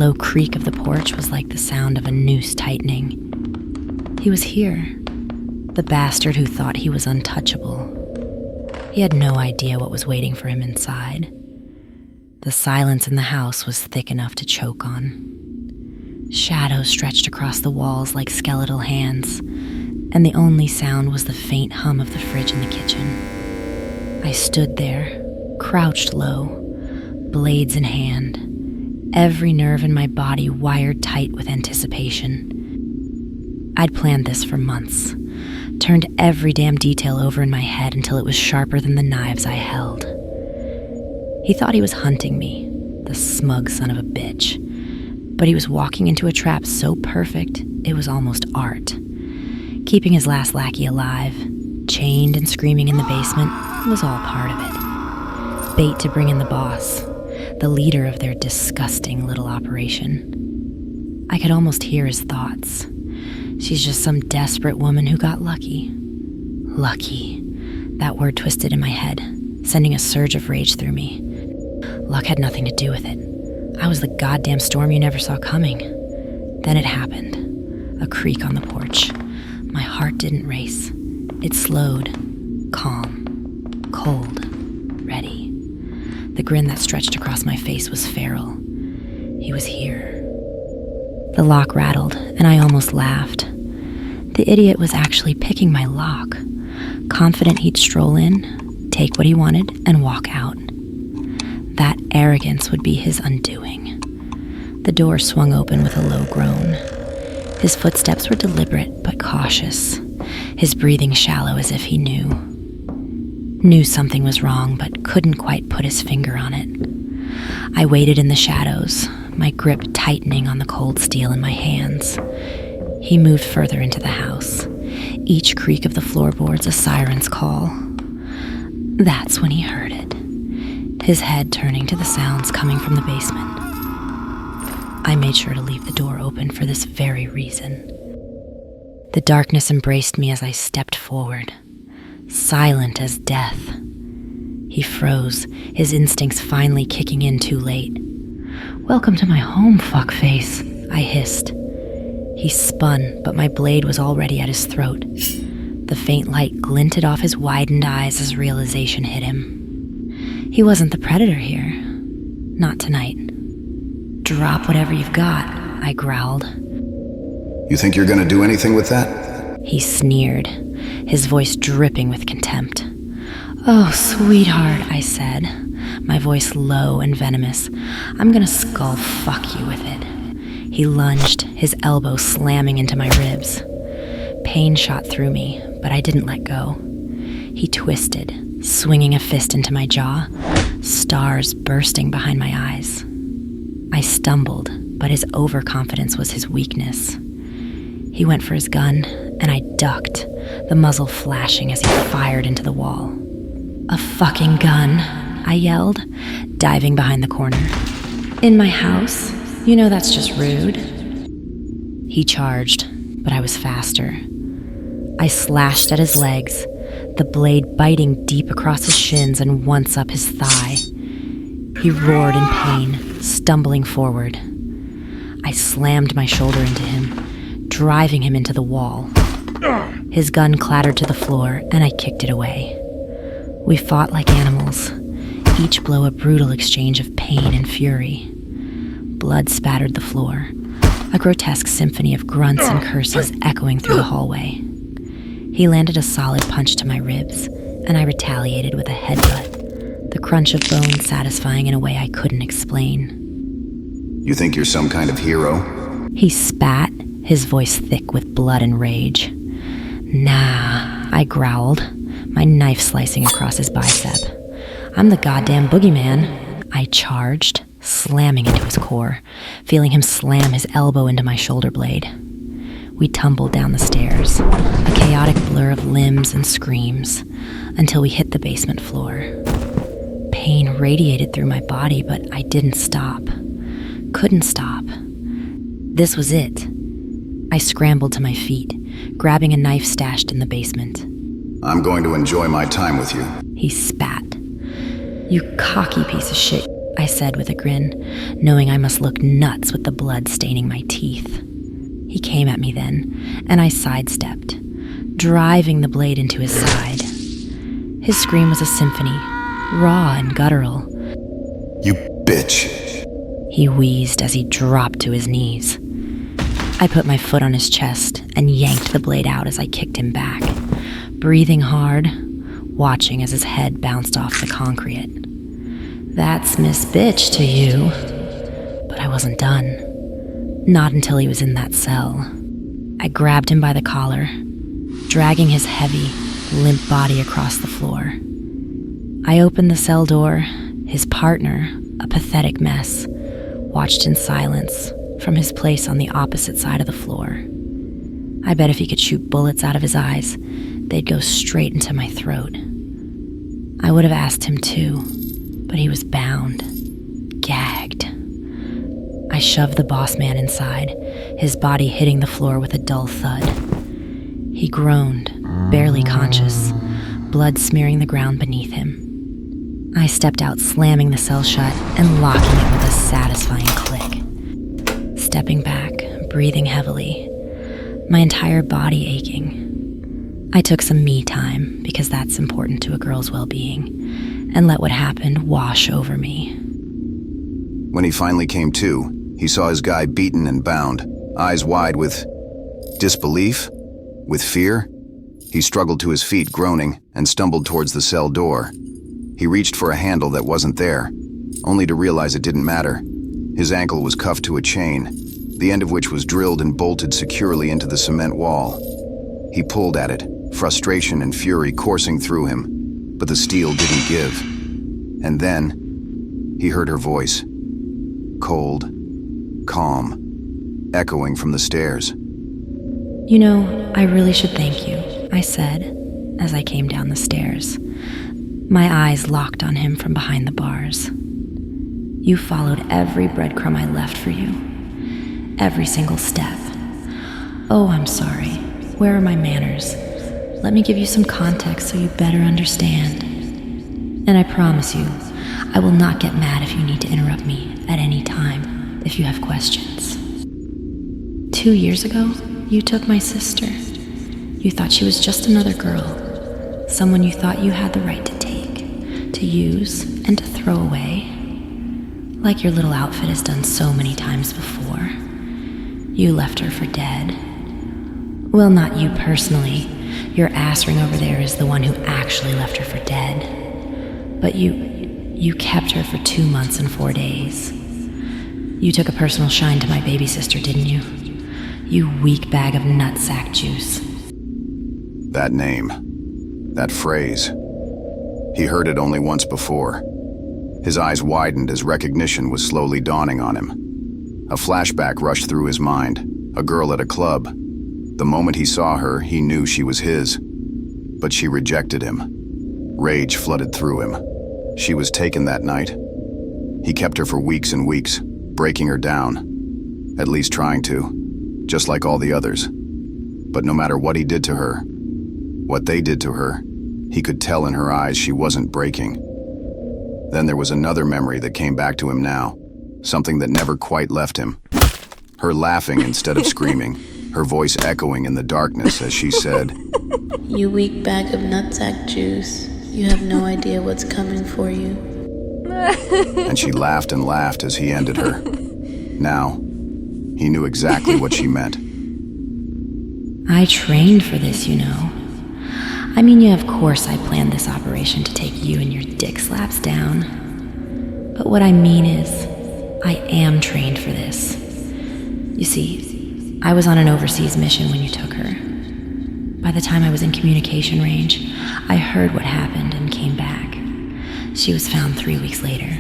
low creak of the porch was like the sound of a noose tightening. He was here, the bastard who thought he was untouchable. He had no idea what was waiting for him inside. The silence in the house was thick enough to choke on. Shadows stretched across the walls like skeletal hands, and the only sound was the faint hum of the fridge in the kitchen. I stood there, crouched low, blades in hand, every nerve in my body wired tight with anticipation. I'd planned this for months, turned every damn detail over in my head until it was sharper than the knives I held. He thought he was hunting me, the smug son of a bitch, but he was walking into a trap so perfect it was almost art. Keeping his last lackey alive, chained and screaming in the basement, was all part of it. Bait to bring in the boss, the leader of their disgusting little operation. I could almost hear his thoughts. She's just some desperate woman who got lucky. Lucky. That word twisted in my head, sending a surge of rage through me. Luck had nothing to do with it. I was the goddamn storm you never saw coming. Then it happened. A creak on the porch. My heart didn't race. It slowed. Calm. Cold. Ready. The grin that stretched across my face was feral. He was here. The lock rattled, and I almost laughed. The idiot was actually picking my lock, confident he'd stroll in, take what he wanted, and walk out. That arrogance would be his undoing. The door swung open with a low groan. His footsteps were deliberate but cautious, his breathing shallow as if he knew. Knew something was wrong but couldn't quite put his finger on it. I waited in the shadows, my grip tightening on the cold steel in my hands. He moved further into the house, each creak of the floorboards a siren's call. That's when he heard it, his head turning to the sounds coming from the basement. I made sure to leave the door open for this very reason. The darkness embraced me as I stepped forward, silent as death. He froze, his instincts finally kicking in too late. "Welcome to my home, fuckface," I hissed. He spun, but my blade was already at his throat. The faint light glinted off his widened eyes as realization hit him. He wasn't the predator here. Not tonight. "Drop whatever you've got," I growled. You think you're gonna do anything with that? He sneered, his voice dripping with contempt. "Oh, sweetheart," I said, my voice low and venomous. "I'm gonna skull fuck you with it." He lunged, his elbow slamming into my ribs. Pain shot through me, but I didn't let go. He twisted, swinging a fist into my jaw, stars bursting behind my eyes. I stumbled, but his overconfidence was his weakness. He went for his gun, and I ducked, the muzzle flashing as he fired into the wall. "A fucking gun," I yelled, diving behind the corner. "In my house? You know that's just rude." He charged, but I was faster. I slashed at his legs, the blade biting deep across his shins and once up his thigh. He roared in pain, stumbling forward. I slammed my shoulder into him, driving him into the wall. His gun clattered to the floor, and I kicked it away. We fought like animals, each blow a brutal exchange of pain and fury. Blood spattered the floor, a grotesque symphony of grunts and curses echoing through the hallway. He landed a solid punch to my ribs, and I retaliated with a headbutt, the crunch of bone satisfying in a way I couldn't explain. You think you're some kind of hero? He spat, his voice thick with blood and rage. "Nah," I growled, my knife slicing across his bicep. "I'm the goddamn boogeyman." I charged, slamming into his core, feeling him slam his elbow into my shoulder blade. We tumbled down the stairs, a chaotic blur of limbs and screams, until we hit the basement floor. Pain radiated through my body, but I didn't stop. Couldn't stop. This was it. I scrambled to my feet, grabbing a knife stashed in the basement. I'm going to enjoy my time with you. He spat. "You cocky piece of shit. I said with a grin, knowing I must look nuts with the blood staining my teeth. He came at me then, and I sidestepped, driving the blade into his side. His scream was a symphony, raw and guttural. You bitch. He wheezed as he dropped to his knees. I put my foot on his chest and yanked the blade out as I kicked him back, breathing hard, watching as his head bounced off the concrete. That's Miss Bitch to you. But I wasn't done. Not until he was in that cell. I grabbed him by the collar, dragging his heavy, limp body across the floor. I opened the cell door. His partner, a pathetic mess, watched in silence from his place on the opposite side of the floor. I bet if he could shoot bullets out of his eyes, they'd go straight into my throat. I would have asked him too, but he was bound, gagged. I shoved the boss man inside, his body hitting the floor with a dull thud. He groaned, barely conscious, blood smearing the ground beneath him. I stepped out, slamming the cell shut and locking it with a satisfying click. Stepping back, breathing heavily, my entire body aching. I took some me time, because that's important to a girl's well-being, and let what happened wash over me. When he finally came to, he saw his guy beaten and bound, eyes wide with disbelief, with fear. He struggled to his feet, groaning, and stumbled towards the cell door. He reached for a handle that wasn't there, only to realize it didn't matter. His ankle was cuffed to a chain, the end of which was drilled and bolted securely into the cement wall. He pulled at it, frustration and fury coursing through him, but the steel didn't give. And then, he heard her voice, cold, calm, echoing from the stairs. You know, I really should thank you, I said, as I came down the stairs. My eyes locked on him from behind the bars. You followed every breadcrumb I left for you. Every single step. Oh, I'm sorry. Where are my manners? Let me give you some context so you better understand. And I promise you, I will not get mad if you need to interrupt me at any time if you have questions. 2 years ago, you took my sister. You thought she was just another girl, someone you thought you had the right to take, to use, and to throw away. Like your little outfit has done so many times before. You left her for dead. Well, not you personally. Your ass ring over there is the one who actually left her for dead. But you kept her for 2 months and 4 days. You took a personal shine to my baby sister, didn't you? You weak bag of nutsack juice. That name, that phrase. He heard it only once before. His eyes widened as recognition was slowly dawning on him. A flashback rushed through his mind, a girl at a club. The moment he saw her, he knew she was his. But she rejected him. Rage flooded through him. She was taken that night. He kept her for weeks and weeks, breaking her down. At least trying to, just like all the others. But no matter what he did to her, what they did to her, he could tell in her eyes she wasn't breaking. Then there was another memory that came back to him now, something that never quite left him. Her laughing instead of screaming, her voice echoing in the darkness as she said, You weak bag of nutsack juice. You have no idea what's coming for you. and she laughed and laughed as he ended her. Now, he knew exactly what she meant. I trained for this, you know. I mean, yeah, of course I planned this operation to take you and your dick slaps down. But what I mean is, I am trained for this. You see, I was on an overseas mission when you took her. By the time I was in communication range, I heard what happened and came back. She was found 3 weeks later.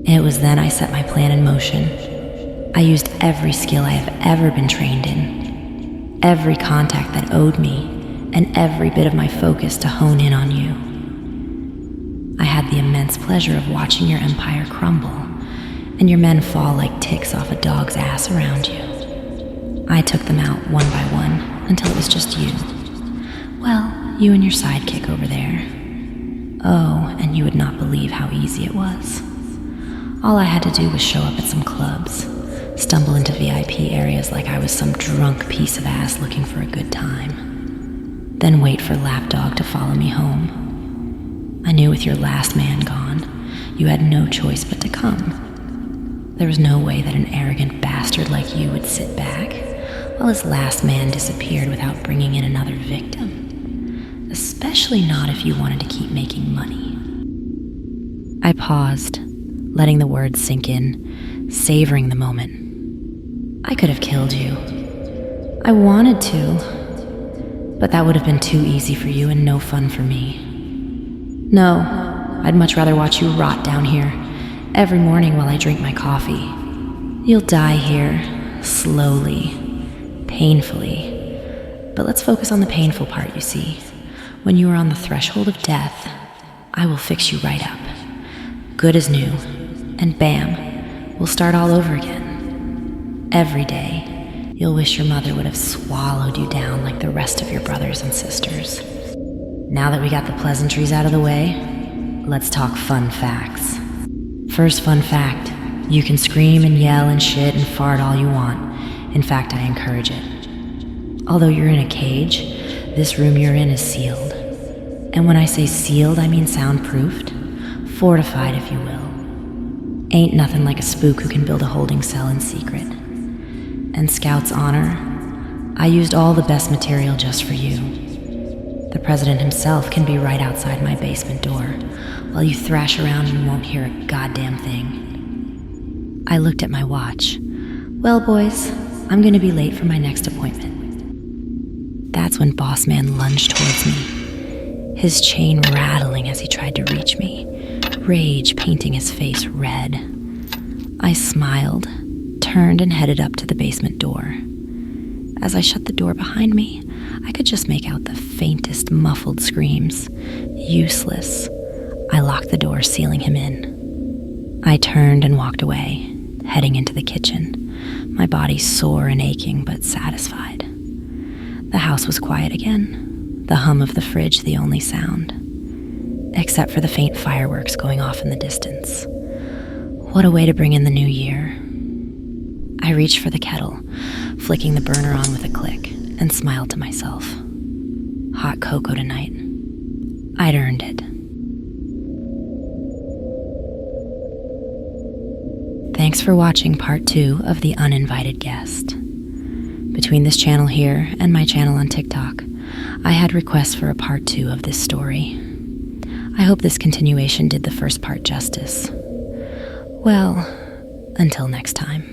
It was then I set my plan in motion. I used every skill I have ever been trained in, every contact that owed me, and every bit of my focus to hone in on you. I had the immense pleasure of watching your empire crumble, and your men fall like ticks off a dog's ass around you. I took them out one by one until it was just you. Well, you and your sidekick over there. Oh, and you would not believe how easy it was. All I had to do was show up at some clubs, stumble into VIP areas like I was some drunk piece of ass looking for a good time, then wait for Lapdog to follow me home. I knew with your last man gone, you had no choice but to come. There was no way that an arrogant bastard like you would sit back while his last man disappeared without bringing in another victim, especially not if you wanted to keep making money. I paused, letting the words sink in, savoring the moment. I could have killed you. I wanted to, but that would have been too easy for you and no fun for me. No, I'd much rather watch you rot down here every morning while I drink my coffee. You'll die here, slowly, painfully. But let's focus on the painful part, you see. When you are on the threshold of death, I will fix you right up. Good as new, and bam, we'll start all over again. Every day, you'll wish your mother would have swallowed you down like the rest of your brothers and sisters. Now that we got the pleasantries out of the way, let's talk fun facts. First fun fact, you can scream and yell and shit and fart all you want. In fact, I encourage it. Although you're in a cage, this room you're in is sealed. And when I say sealed, I mean soundproofed. Fortified, if you will. Ain't nothing like a spook who can build a holding cell in secret. And Scout's honor, I used all the best material just for you. The president himself can be right outside my basement door, while you thrash around and won't hear a goddamn thing. I looked at my watch. Well, boys, I'm gonna be late for my next appointment. That's when Boss Man lunged towards me, his chain rattling as he tried to reach me, rage painting his face red. I smiled, turned and headed up to the basement door. As I shut the door behind me, I could just make out the faintest muffled screams. Useless. I locked the door, sealing him in. I turned and walked away, heading into the kitchen, my body sore and aching but satisfied. The house was quiet again, the hum of the fridge the only sound, except for the faint fireworks going off in the distance. What a way to bring in the new year. I reached for the kettle, flicking the burner on with a click, and smiled to myself. Hot cocoa tonight. I'd earned it. Thanks for watching part 2 of The Uninvited Guest. Between this channel here and my channel on TikTok, I had requests for a part 2 of this story. I hope this continuation did the first part justice. Well, until next time.